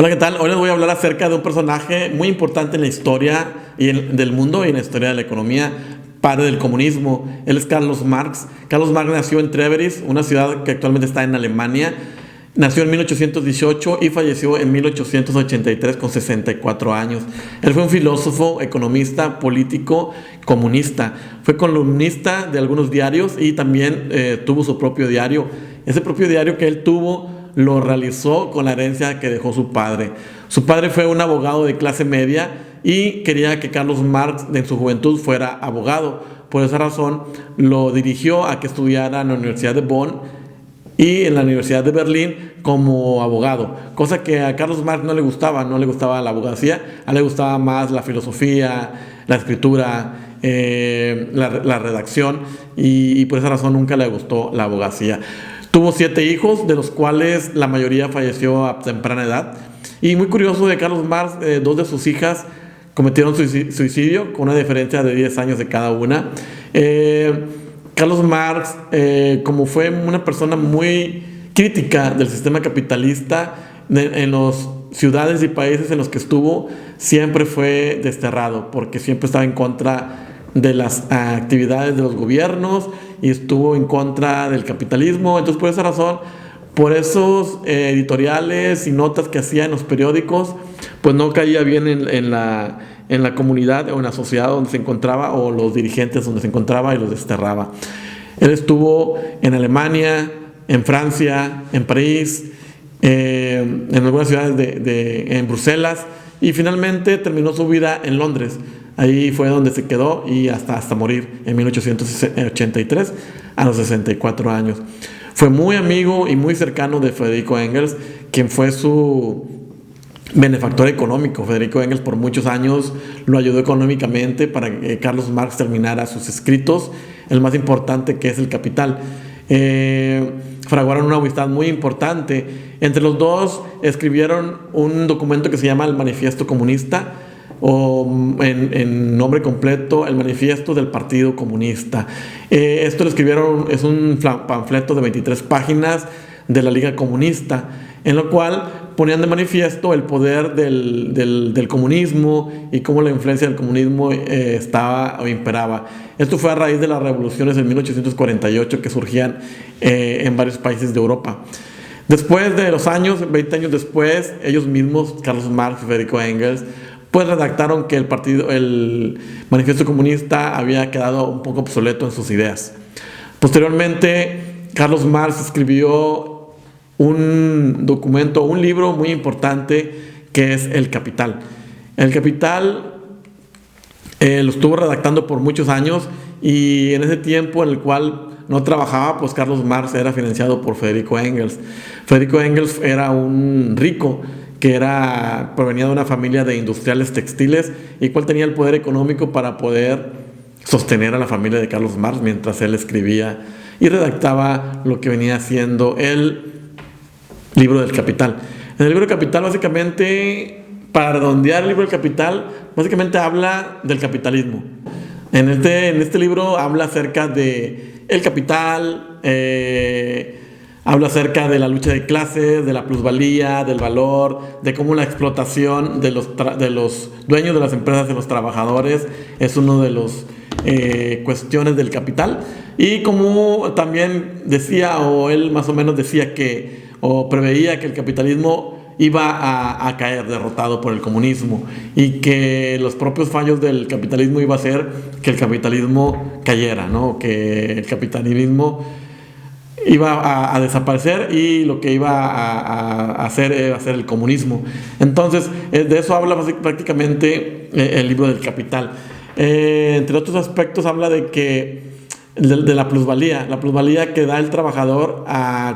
Hola, ¿qué tal? Hoy les voy a hablar acerca de un personaje muy importante en la historia del mundo y en la historia de la economía, padre del comunismo. Él es Carlos Marx. Carlos Marx nació en Treveris, una ciudad que actualmente está en Alemania. Nació en 1818 y falleció en 1883 con 64 años. Él fue un filósofo, economista, político, comunista. Fue columnista de algunos diarios y también tuvo su propio diario. Ese propio diario que él tuvo lo realizó con la herencia que dejó su padre. Su padre fue un abogado de clase media y quería que Carlos Marx en su juventud fuera abogado. Por esa razón lo dirigió a que estudiara en la Universidad de Bonn y en la Universidad de Berlín como abogado, cosa que a Carlos Marx no le gustaba la abogacía, a él le gustaba más la filosofía, la escritura, la redacción y por esa razón nunca le gustó la abogacía. Tuvo 7 hijos, de los cuales la mayoría falleció a temprana edad. Y muy curioso de Carlos Marx, 2 de sus hijas cometieron suicidio, con una diferencia de 10 años de cada una. Carlos Marx, como fue una persona muy crítica del sistema capitalista, en las ciudades y países en los que estuvo, siempre fue desterrado, porque siempre estaba en contra de las actividades de los gobiernos y estuvo en contra del capitalismo. Entonces, por esa razón, por esos editoriales y notas que hacía en los periódicos, pues no caía bien en la comunidad o en la sociedad donde se encontraba, o los dirigentes donde se encontraba, y los desterraba. Él estuvo en Alemania, en Francia, en París, en algunas ciudades en Bruselas, y finalmente terminó su vida en Londres. Ahí fue donde se quedó y hasta morir en 1883 a los 64 años. Fue muy amigo y muy cercano de Federico Engels, quien fue su benefactor económico. Federico Engels por muchos años lo ayudó económicamente para que Carlos Marx terminara sus escritos, el más importante, que es El Capital. Fraguaron una amistad muy importante. Entre los dos escribieron un documento que se llama el Manifiesto Comunista, o en nombre completo, el Manifiesto del Partido Comunista. Esto lo escribieron, es un panfleto de 23 páginas de la Liga Comunista, en lo cual ponían de manifiesto el poder del comunismo y cómo la influencia del comunismo estaba o imperaba. Esto fue a raíz de las revoluciones en 1848 que surgían en varios países de Europa. Después de los años, 20 años después, ellos mismos, Carlos Marx y Federico Engels, pues redactaron que el Manifiesto Comunista había quedado un poco obsoleto en sus ideas. Posteriormente, Carlos Marx escribió un documento, un libro muy importante, que es El Capital. El Capital lo estuvo redactando por muchos años, y en ese tiempo en el cual no trabajaba, pues Carlos Marx era financiado por Federico Engels. Federico Engels era un rico que provenía de una familia de industriales textiles, y cual tenía el poder económico para poder sostener a la familia de Carlos Marx mientras él escribía y redactaba lo que venía siendo el libro del Capital. En el libro del Capital, básicamente, para redondear, el libro del Capital básicamente habla del capitalismo. En este libro habla acerca de el capital, habla acerca de la lucha de clases, de la plusvalía, del valor, de cómo la explotación de los dueños de las empresas y los trabajadores es uno de los cuestiones del capital. Y como también decía, o él más o menos decía o preveía que el capitalismo iba a caer derrotado por el comunismo, y que los propios fallos del capitalismo iba a hacer que el capitalismo cayera, ¿no? Que el capitalismo iba a desaparecer, y lo que iba a hacer era hacer el comunismo. Entonces, de eso habla prácticamente el libro del Capital. Entre otros aspectos, habla de la plusvalía que da el trabajador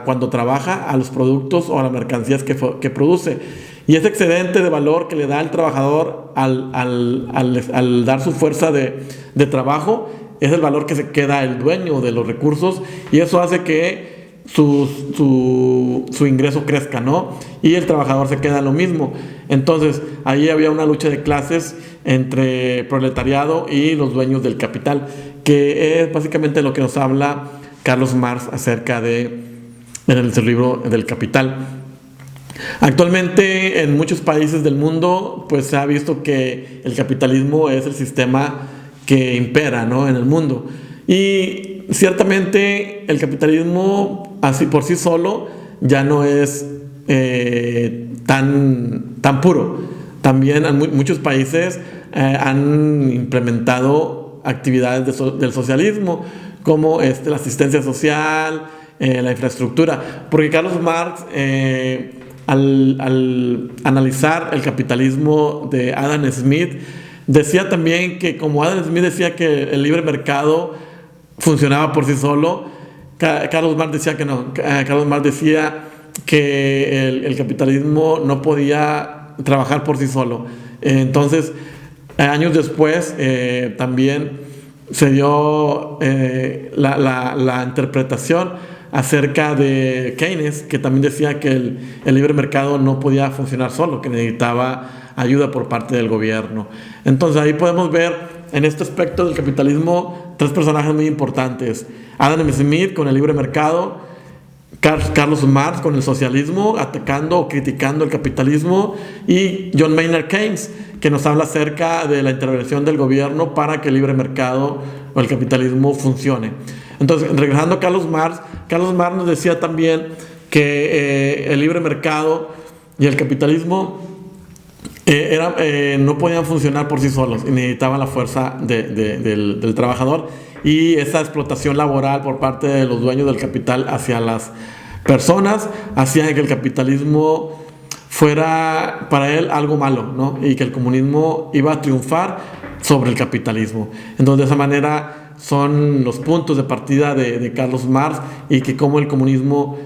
cuando trabaja a los productos o a las mercancías que produce. Y ese excedente de valor que le da el trabajador al dar su fuerza de trabajo es el valor que se queda el dueño de los recursos, y eso hace que su ingreso crezca, ¿no? Y el trabajador se queda lo mismo. Entonces, ahí había una lucha de clases entre proletariado y los dueños del capital, que es básicamente lo que nos habla Carlos Marx acerca en el libro del Capital. Actualmente en muchos países del mundo pues se ha visto que el capitalismo es el sistema que impera, ¿no?, en el mundo. Y ciertamente el capitalismo así por sí solo ya no es tan puro. También en muchos países han implementado actividades del socialismo, como la asistencia social, la infraestructura. Porque Carlos Marx, al analizar el capitalismo de Adam Smith, decía también que, como Adam Smith decía que el libre mercado funcionaba por sí solo, Carlos Marx decía que no. Carlos Marx decía que el capitalismo no podía trabajar por sí solo. Entonces, años después, también se dio la interpretación acerca de Keynes, que también decía que el libre mercado no podía funcionar solo, que necesitaba ayuda por parte del gobierno. Entonces ahí podemos ver en este aspecto del capitalismo tres personajes muy importantes: Adam Smith con el libre mercado, Carlos Marx con el socialismo, atacando o criticando el capitalismo, y John Maynard Keynes, que nos habla acerca de la intervención del gobierno para que el libre mercado o el capitalismo funcione. Entonces, regresando a Carlos Marx nos decía también que el libre mercado y el capitalismo no podían funcionar por sí solos y necesitaban la fuerza del trabajador, y esa explotación laboral por parte de los dueños del capital hacia las personas hacía que el capitalismo fuera para él algo malo, ¿no?, y que el comunismo iba a triunfar sobre el capitalismo. Entonces, de esa manera son los puntos de partida de Carlos Marx, y que cómo el comunismo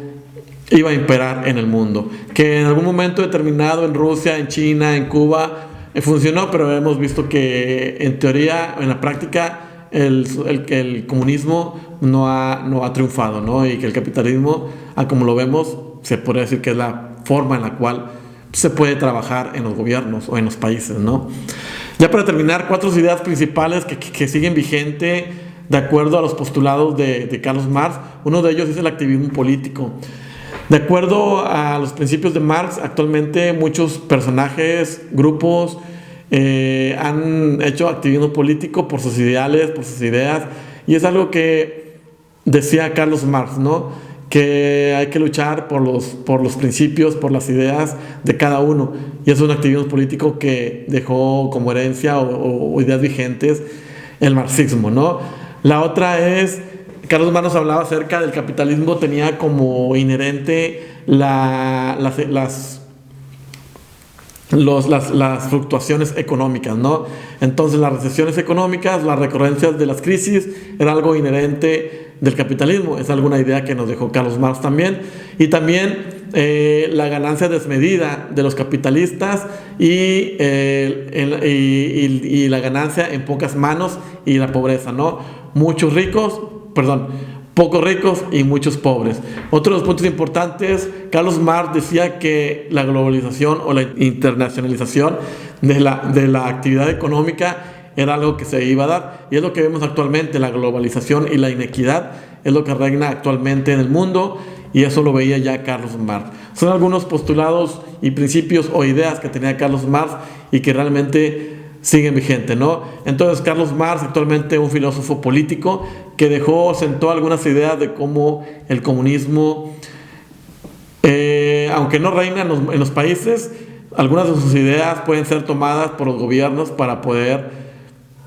iba a imperar en el mundo, que en algún momento determinado en Rusia, en China, en Cuba funcionó, pero hemos visto que en teoría, en la práctica, el comunismo no ha triunfado, ¿no?, y que el capitalismo, como lo vemos, se podría decir que es la forma en la cual se puede trabajar en los gobiernos o en los países, ¿no? Ya para terminar, 4 ideas principales que siguen vigente de acuerdo a los postulados de Carlos Marx. Uno de ellos es el activismo político. De acuerdo a los principios de Marx, actualmente muchos personajes, grupos han hecho activismo político por sus ideales, por sus ideas, y es algo que decía Carlos Marx, ¿no?, que hay que luchar por los principios, por las ideas de cada uno, y es un activismo político que dejó como herencia o ideas vigentes el marxismo, ¿no? La otra es, Carlos Marx nos hablaba acerca del capitalismo, tenía como inherente las fluctuaciones económicas, ¿no? Entonces las recesiones económicas, las recurrencias de las crisis, era algo inherente del capitalismo. Es alguna idea que nos dejó Carlos Marx también. Y también la ganancia desmedida de los capitalistas y la ganancia en pocas manos, y la pobreza, ¿no? Pocos ricos y muchos pobres. Otro de los puntos importantes, Carlos Marx decía que la globalización o la internacionalización de la actividad económica era algo que se iba a dar, y es lo que vemos actualmente. La globalización y la inequidad es lo que regna actualmente en el mundo, y eso lo veía ya Carlos Marx. Son algunos postulados y principios o ideas que tenía Carlos Marx y que realmente siguen vigentes, ¿no? Entonces, Carlos Marx, actualmente un filósofo político que sentó algunas ideas de cómo el comunismo, aunque no reina en los países, algunas de sus ideas pueden ser tomadas por los gobiernos para poder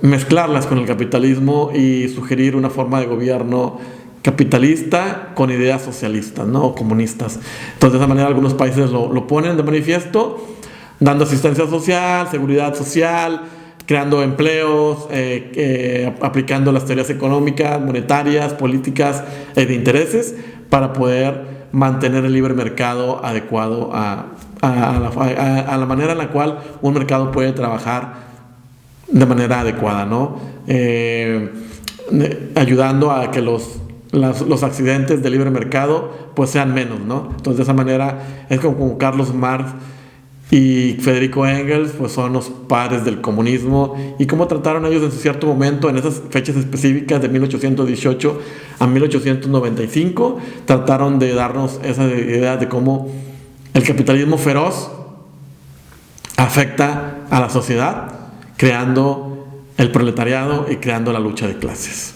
mezclarlas con el capitalismo y sugerir una forma de gobierno capitalista con ideas socialistas, ¿no?, o comunistas. Entonces, de esa manera algunos países lo ponen de manifiesto, dando asistencia social, seguridad social, creando empleos, aplicando las teorías económicas, monetarias, políticas de intereses, para poder mantener el libre mercado adecuado a la manera en la cual un mercado puede trabajar de manera adecuada, ¿no? Ayudando a que los accidentes del libre mercado pues sean menos, ¿no? Entonces, de esa manera es como Carlos Marx y Federico Engels pues son los padres del comunismo, y cómo trataron ellos en cierto momento, en esas fechas específicas de 1818 a 1895, trataron de darnos esa idea de cómo El capitalismo feroz afecta a la sociedad, creando el proletariado y creando la lucha de clases.